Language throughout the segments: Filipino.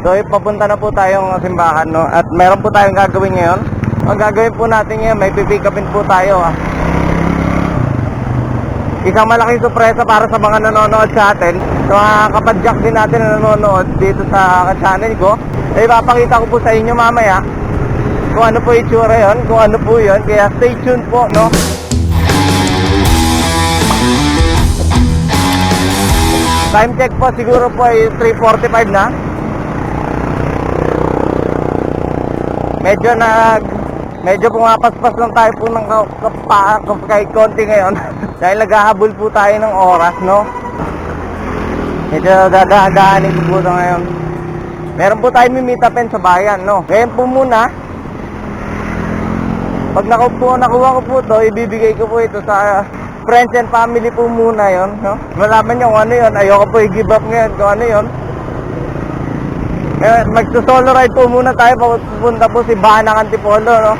So papunta na po tayong simbahan, no? At meron po tayong gagawin ngayon. Ang gagawin po natin ngayon, may pipick upin po tayo, ha? Isang malaking sorpresa para sa mga nanonood sa atin. So kapadjak din natin na nanonood dito sa channel ko. Ipapakita ko po sa inyo mamaya kung ano po itsura yun, kung ano po yun. Kaya stay tuned po, no? Time check po siguro po ay 3:45 na. Medyo pumapaspas lang tayo po ng kahit konti ngayon. Dahil naghahabol po tayo ng oras, no? Medyo dadahan-dahanin po ito ngayon. Meron po tayo meet upin sa bayan, no? Ngayon po muna, pag nakuha ko po ito, ibibigay ko po ito sa friends and family po muna yon, no? Malaman nyo kung ano yun. Ayoko po i-give up ngayon kung ano yun. Magsusolo ride po muna tayo. Pupunta po si Banang Antipolo, no?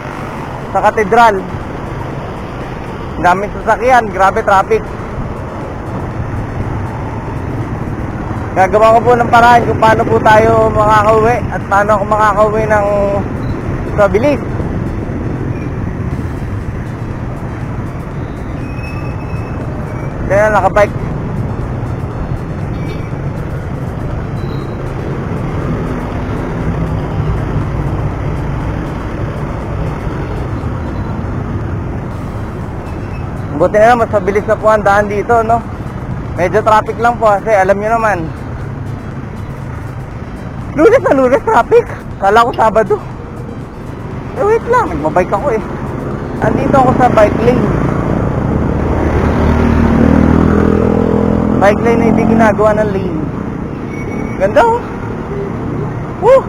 Sa katedral. Daming sasakyan, grabe traffic. Gagawa ko po ng paraan kung paano po tayo makakauwi at paano ako makakauwi ng sa bilis. Kaya nakabike. Buti na lang, mas mabilis na po ang daan dito, no? Medyo traffic lang po kasi alam nyo naman, Lunes na Lunes traffic. Kala ko Sabado. Wait lang, nagbabike ako eh. Andito ako sa bike lane. Bike lane na hindi ginagawa ng lane. Ganda oh. Woo!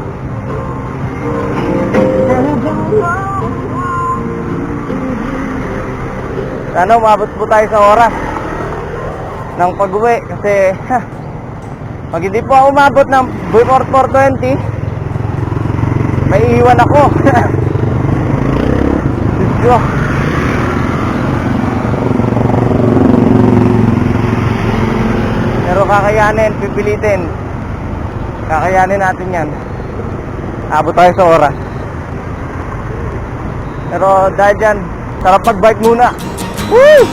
Sana umabot po tayo sa oras ng pag-uwi kasi pag hindi po ako umabot ng before 4:20 may iiwan ako. Let's go. Pero kakayanin, pipilitin. Kakayanin natin yan. Abot tayo sa oras. Pero dahil dyan, sarap mag-bike muna. Woo!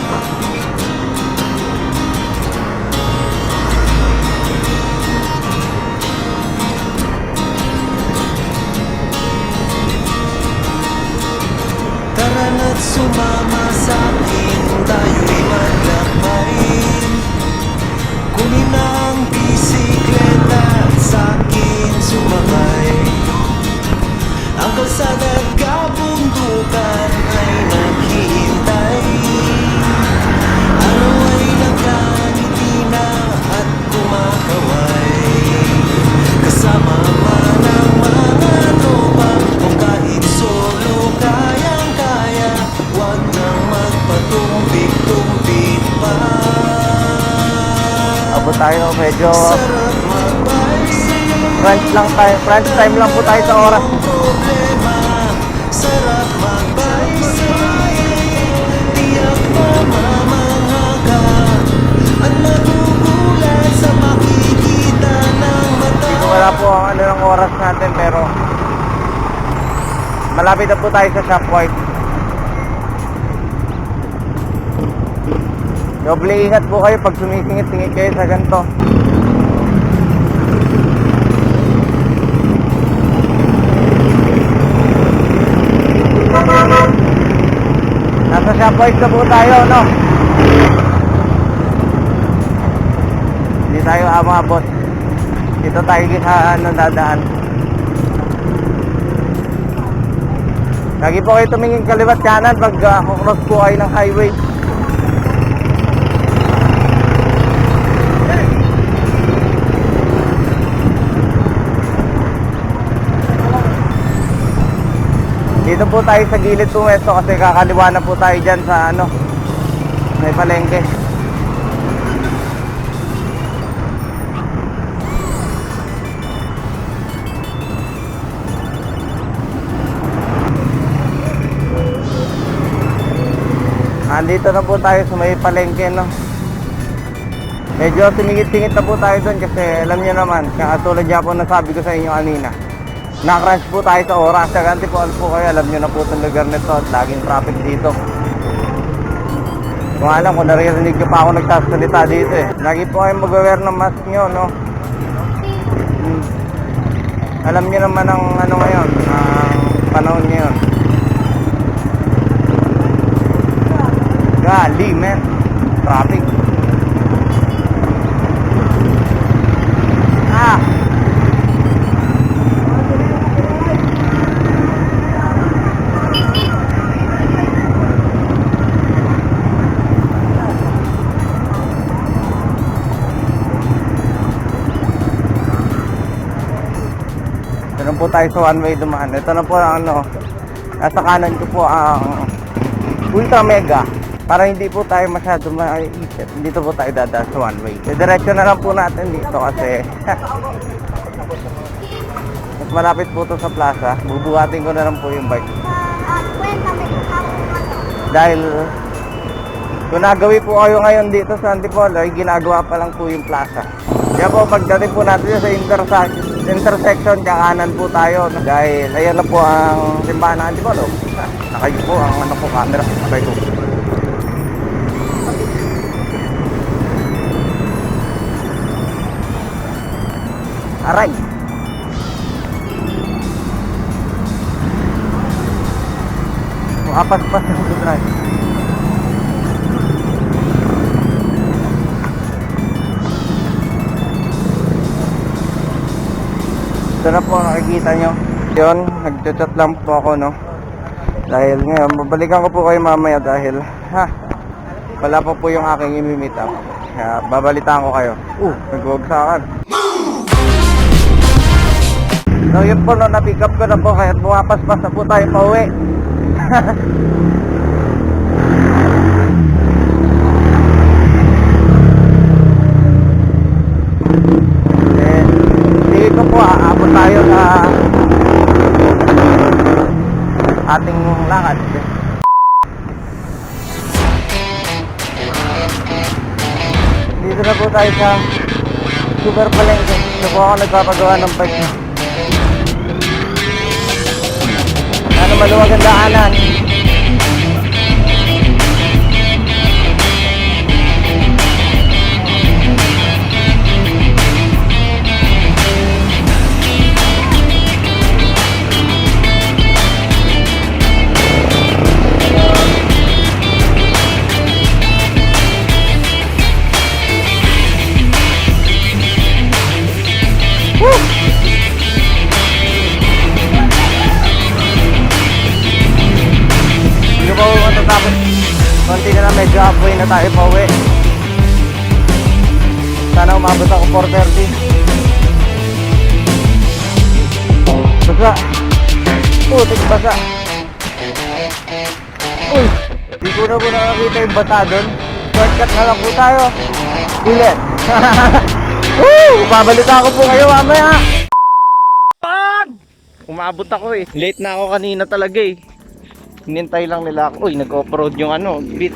Tara na't sumama sa akin, tayo'y maglakbay. Kunin ang bisikleta at sa'kin sumakay. Ang kalsada at kabundukan ay naghihintay. Araw ay nagkangiti na at kumakaway. Kasama man ang mga tropa o kahit solo kayang-kaya. Huwag nang magpatumpik-tumpik pa. Abot tayo, medyo Sarap mag-bicycle, French time lang po tayo sa oras. problema. Sarap mag-bicycle, tiyak mamamangha ka at magugulat sa makikita ng mata. Hindi ko wala po ang ano ng oras natin pero malapit na po tayo sa Shopwide. Doble ingat po kayo pag sumisingit-singit kayo sa ganito. Nasa Shopwide na po tayo, no? Hindi tayo abot. Dito tayo sa dadaan. Lagi po kayo tumingin kaliwat kanan pag cross po kayo ng highway. Dito po tayo sa gilid pumesto kasi kakaliwa na po tayo dyan sa ano, may palengke. Andito na po tayo sa may palengke, no? Medyo sumingit-singit na po tayo doon kasi alam niyo naman, katulad niya po nasabi ko sa inyo kanina. Na-crunch po tayo sa oras. Sa Antipolo po kayo, alam niyo na po itong lugar nito at laging traffic dito. Kung alam ko, naririnig niyo pa ako nagsasalita dito eh. Lagi po kayong mag-wear ng mask niyo, no? Alam niyo naman ang ano ngayon, ang panahon ngayon. Gali, man. Traffic. Ah! Ito na po tayo sa one-way dumaan. Ito na po ang ano, nasa kanan ko po ang Ultra Mega. Para hindi po tayo masyado maiisip, dito po tayo dadaan sa one-way. Diretso na lang po natin dito kasi mas malapit po to sa plaza. Bubuhatin ko na lang po yung bike. Dahil kung nagawi po kayo ngayon dito sa Antipolo, ay ginagawa pa lang po yung plaza. Kaya po pagdating po natin sa intersection, kakanan po tayo. Dahil ayan na po ang simbahan ng Antipolo. Nakayo po ang ano po, camera. Sabay ko. Aray! Makapagpas na sa drive. Ito na po, nakikita nyo. Yun, nagchat-chat lang po ako, no? Dahil ngayon, babalikan ko po kayo mamaya dahil, wala pa po yung aking imi-meet up. Kaya, babalitaan ko kayo. Nagwagsakan. So yun po, no, na-pick up ko na po kaya bumapaspas na po tayo pa uwi. Sige ko po, aabot tayo sa ating lakad. Dito na po tayo sa Super Palengke. Ito po ako nagpapagawa ng bike. Ano maluwag ang daanan. Tapos konti na lang, medyo halfway na tayo pa uwi. Sana umabot ako 4:30. Basa. Putik basa. Uy, di ko na po nakakita yung basa doon. Shortcut na lang po tayo. Bilet. Babalita ko po kayo mamaya. Umabot ako eh. Late na ako kanina talaga eh. Hinintay lang nila ako. Uy, nag-off-road yung ano, bit.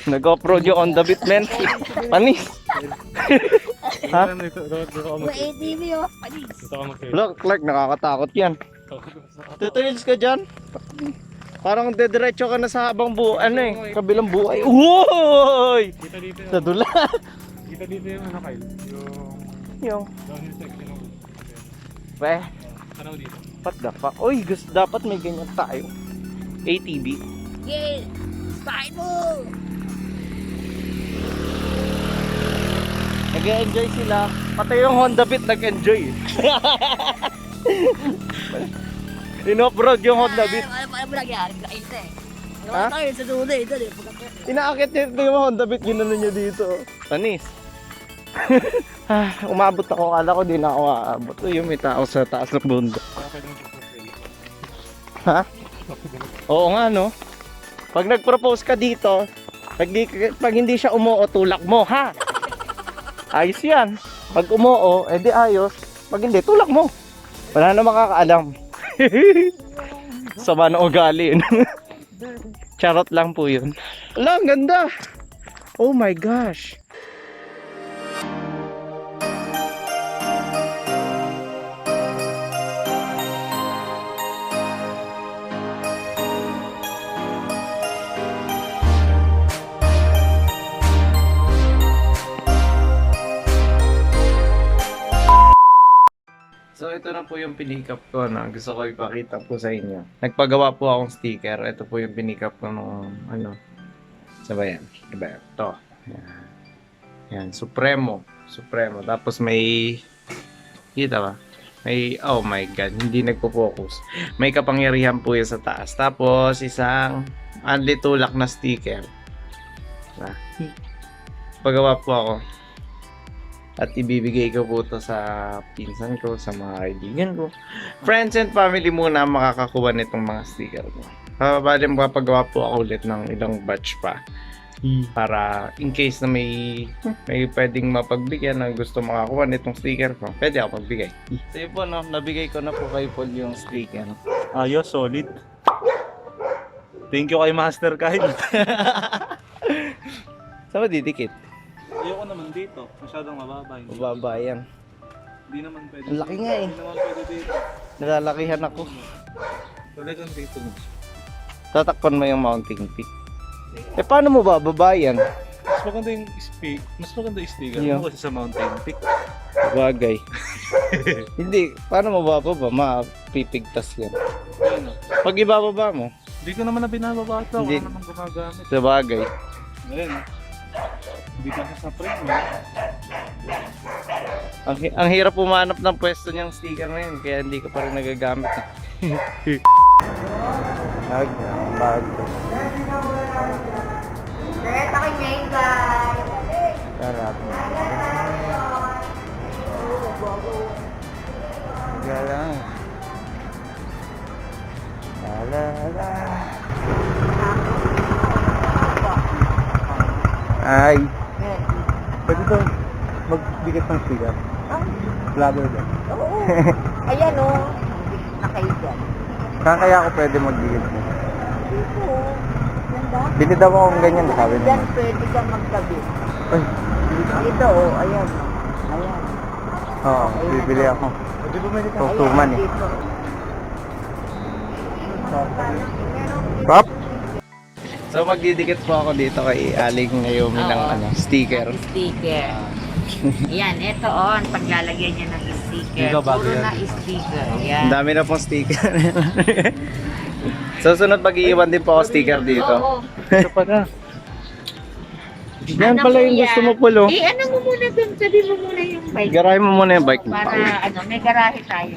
Nag-off-road yung on the beat, men. Panis. Ha? May ATV oh, panis. Look, Clark, nakakatakot yan. Tutuils ka dyan. Parang dediretso ka na sa habang buhay, ano eh, kabilang buhay. Uy! Sa dula. Kita dito yung ano, Kyle, Yung, downhill section ng tanaw dito. what the fuck? Uy, dapat may ganyan tayo. ATV. Yeah! Style mo! Nag-enjoy sila. Pati yung Honda Beat nag-enjoy. In-off-road yung Honda Beat. Ano mo nangyari? Nakita eh. Ha? Tayo sa dulo eh. Doon eh. Inaakit nyo yung Honda Beat, ginano nyo dito. Panis. Umabot ako, kala ko di na ako aabot. Uy, yung may tao sa taas ng bundok. Ha? Oo nga no. Pag nag-propose ka dito, pag hindi siya umuo, tulak mo, ha? Ayos yan. Pag umuo, edi ayos. Pag hindi, tulak mo. Wala na makakaalam. Sama na ugali. Charot lang po yun. Ala, ang ganda. Oh my gosh. So ito na po yung pinikap ko na gusto ko ipakita po sa inyo. Nagpagawa po akong sticker. Ito po yung pinikap ko nung ano. Sabayan. Diba? Ito. Yan. Yan. Supremo. Supremo. Tapos may kita ba? May, oh my god, hindi nagpo-focus. May kapangyarihan po yung sa taas. Tapos isang only tulak na sticker. Diba? Pagawa po ako. At ibibigay ko po ito sa pinsan ko, sa mga kaibigan ko. Friends and family muna ang makakakuha nitong mga sticker ko. Bali, magpapagawa po ako ulit ng ilang batch pa. Para in case na may pwedeng mapagbigyan na gusto makakuha nitong sticker ko, pwede ako magbigay. So yun po, no, nabigay ko na po kay Paul yung sticker. Ayos, solid. Thank you kay Master Kyle. Saan ba didikit? Ayoko naman dito. Masyadong mababa. Mababa yan. Hindi naman pwede. Ang laki nga eh. Hindi naman pwede dito. Nalalakihan ako. Talagang dito. Tatakpan mo yung mounting peak. Eh paano mo bababa yan? Mas maganda yung speak. Mas maganda yung sticker. Yeah. Ano kasi sa mountain peak. Bagay. Hindi, paano mo bababa? Mapipigtas yan. Ayun o. Pag ibababa mo, Hindi ko naman na binababa ito. Hindi. Ako naman gumagamit. sa bagay. Ayun o. Hindi ka sa frame. Ang hirap pumanap ng pwesto niyang sticker na yun, kaya hindi ka pa rin nagagamit. Bag. Direct ako ngayon, guys. Sarap. Galang. Lalala. Ay. Pwede daw magbigat ng sticker. Vlogger din. Oo. Ayan, o. Na kayo dyan. Saan kaya ako pwede magbigat mo? Dito. Ganda. Bili daw akong ganyan, sabi Dyan naman. pwede kang magkabit. Ay, Dito, o. Ayan. Ayan. oo, bibili ako. Pwede bumili ka. Tutuman eh. Dito. Pop! So magdidikit po ako dito kay Aling Naomi ng Oo. sticker. Sticker. Yan, ito on. Paglalagyan niya ng sticker. Ikaw, bago Puro yan. na sticker. Ang Yan. dami na pong sticker. So sunod mag-iiwan din po ako sticker dito. Oo. Ito pa na. Yan Ano pala po yung yan? gusto mo pulo. Eh, ano mo muna dun? Sabi mo muna yung bike. Garahin mo muna yung bike mo. Para, ano, may garahe tayo.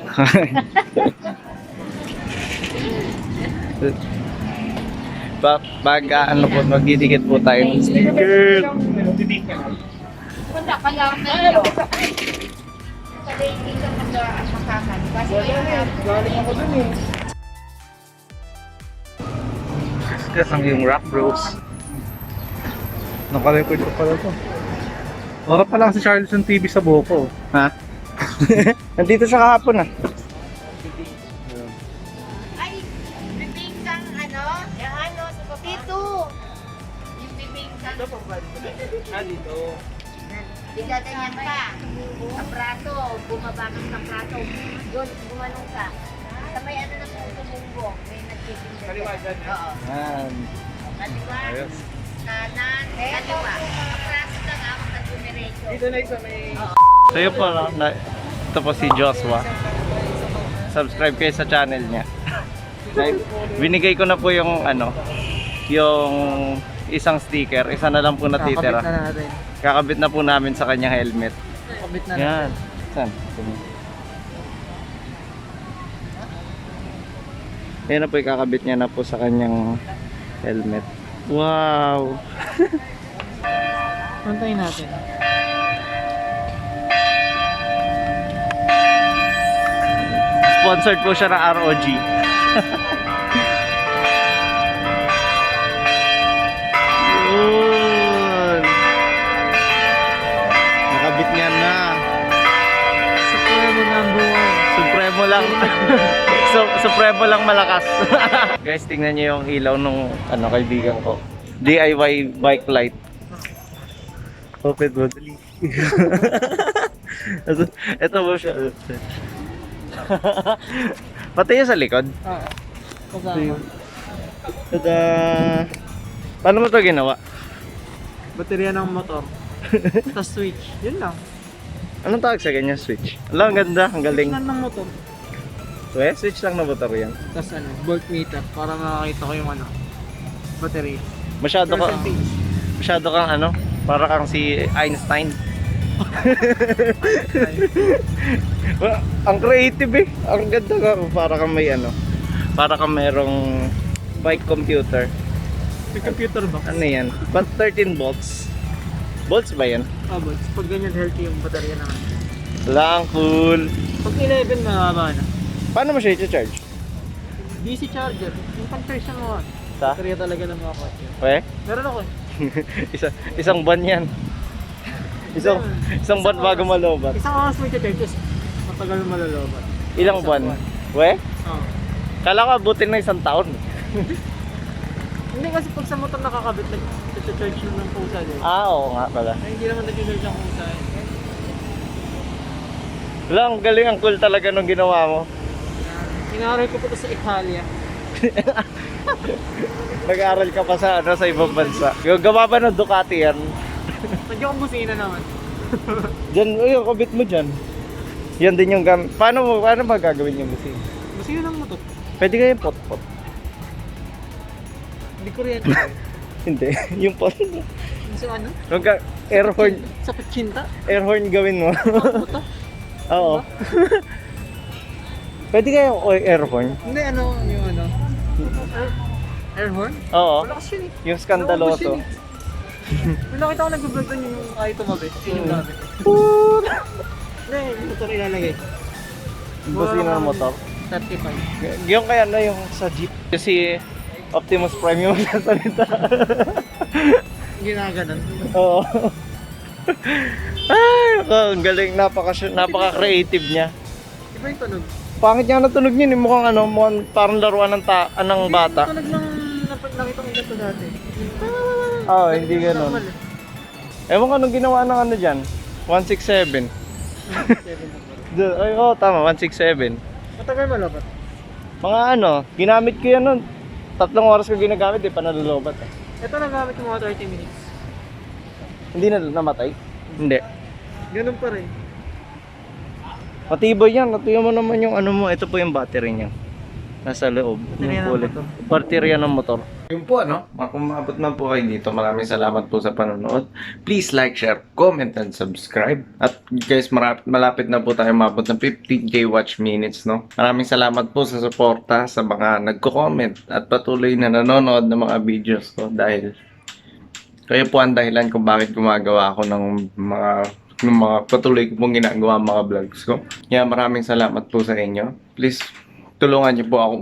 Pag ano po, magdidikit po tayo ng sticker. Wala, kaya medyo. Sabi, hindi ka makakakan. Kasi Galing ako dun eh. Kasang yung rock rose. Nakarecord ko pala to. Ora pa lang si Charleston TV sa buko. Ha? Nandito sa kahapon ah. ay, bibingsang ano? Yung ano, sa baba. Dito. Yung bibingsang. Dito. Bigaganyan ka. Sa prato. Bumaba ka sa prato. Doon, gumanong ka. Sa may ano na bumbo. May nagtitinda. Kaliwa dyan. Oo. Yan. Kaliwa. Ayos. Kanan. Kaliwa. Sa prato lang ako sa dumiretso. Dito na isa may... So yun po, no? Ito po si Joshua. Subscribe kayo sa channel niya. Binigay ko na po yung ano, yung isang sticker. Isa na lang po natitira. Kakabit na natin. Kakabit na po namin sa kanyang helmet. Kakabit na Yan. Saan? Yan na po, ikakabit niya na po sa kanyang helmet. Wow! Pantayin natin. Sponsored po siya ng ROG. Yun! Nakabit niya na. Supremo number 1. Supremo lang. Supremo lang malakas. Guys, tingnan niyo yung ilaw nung ano kaibigan ko. DIY bike light. Open mo, dali. Ito mo siya. Pati yung sa likod. Oo. Kasama. Tada! Paano mo ito ginawa? Baterya ng motor. Tapos switch. Yun lang. Anong tawag sa ganyan switch? Alam, ang ganda, ang galing. Switch lang ng motor. Switch lang na motor yan. Tapos voltmeter para makakita ko yung baterya. Masyado ka, Percentage. masyado kang para kang si Einstein. Ang creative eh. Ang ganda ka, para kang may para kang merong bike computer. May computer box. Ano yan? But 13 volts. Volts ba yan? But pag ganyan healthy yung baterya naman. Wala, ang cool. Pag 11 mababa na. Paano mo siya i-charge? DC charger. Yung pang-charge na mga. Sa? Baterya talaga ng mga kotse. We? Meron ako eh. Isang buwan yan. Isang buwan bago malobat. Isang oras may charge. Matagal malalobat. Ilang Isang buwan? We? Oo. Kala ko abutin na 1 taon. Hindi kasi pag sa motor nakakabit, nag-charge yun ng pusa din. Oo nga pala. Ay, hindi naman nag-charge ang pusa eh. Wala, ang galing, ang cool talaga nung ginawa mo. Inaral ko pa ito sa Italia. Nag-aaral ka pa sa sa ibang bansa. Gawa ba ng Ducati yan? Nandiyan kong busina naman. Diyan, yung kabit mo dyan. Yan din yung paano ba gagawin yung busina? Busina ng motor. Pwede kayong pot-pot. Hindi ko rin. Hindi, yung pot. Sa ano? Yung air horn, Sa pagkinta? air horn gawin mo. Ang motor? Oo. Pwede kayong air horn? Hindi, yung air horn? Oo. Malakas yun eh. Yung skandaloso. May nakita ko nag-vlog doon yung ayaw tumabi. Yun yung gamit. Hindi, yung motor ilalagay. Busina ng motor. 35. Yung kaya yung sa jeep. Kasi Optimus Prime yung magsasalita. Ginaganon. Oo. Ay, ang galing. Napaka-creative niya. Iba yung tunog. Pangit niya natunog yun. Mukhang mukhang parang laruan ng bata. Tunog ng nakita ko ito dati. Oo, hindi ganun. Normal eh. Ewan ko anong ginawa ng dyan. 167. Ay, tama. 167. Matagal malabat. Mga ginamit ko yan nun. 3 oras ko ginagamit, pa nalulubat. Ito nagamit yung mga 30 minutes. Hindi na namatay? Hindi. Ganun pa rin. Matibay yan. Natuyo mo naman yung mo. Ito po yung battery niya. Nasa loob. Baterya ng motor. Baterya ng motor. Yun po kung maabot man po kayo dito, maraming salamat po sa panonood. Please like, share, comment, and subscribe. At guys, malapit na po tayo maabot ng 15k watch minutes, Maraming salamat po sa suporta sa mga nagko-comment at patuloy na nanonood ng mga videos ko dahil kayo po ang dahilan kung bakit gumagawa ako ng mga patuloy ko pong ginagawa mga vlogs ko. Kaya maraming salamat po sa inyo. Please tulungan niyo po ako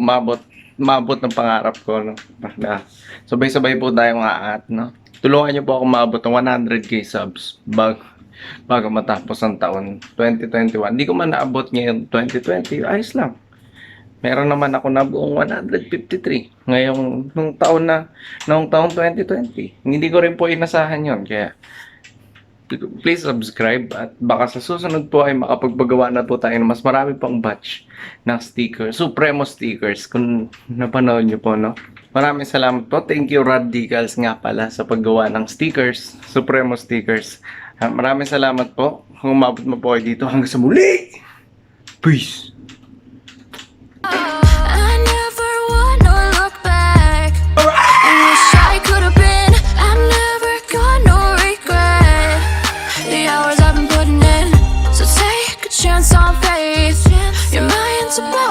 maabot ng pangarap ko, na sabay-sabay po tayong aangat, Tulungan niyo po ako maabot ng 100k subs bago matapos ang taon 2021. Hindi ko man naabot ngayon 2020, ayos lang. Meron naman ako na buong 153 ngayong nung taon 2020. Hindi ko rin po inasahan 'yon, kaya please subscribe at baka sa susunod po ay makapagpagawa na po tayo ng mas marami pang batch ng stickers, Supremo stickers kung napanood nyo po, Maraming salamat po. Thank you Radicals nga pala sa paggawa ng stickers, Supremo stickers. Maraming salamat po. Kung umabot mo po kayo dito hanggang sa muli. Peace! I never wanna look back. I wish I could have been. I'm never gonna regret the hours I've been putting in. So take a chance on faith. Your mind's a blow.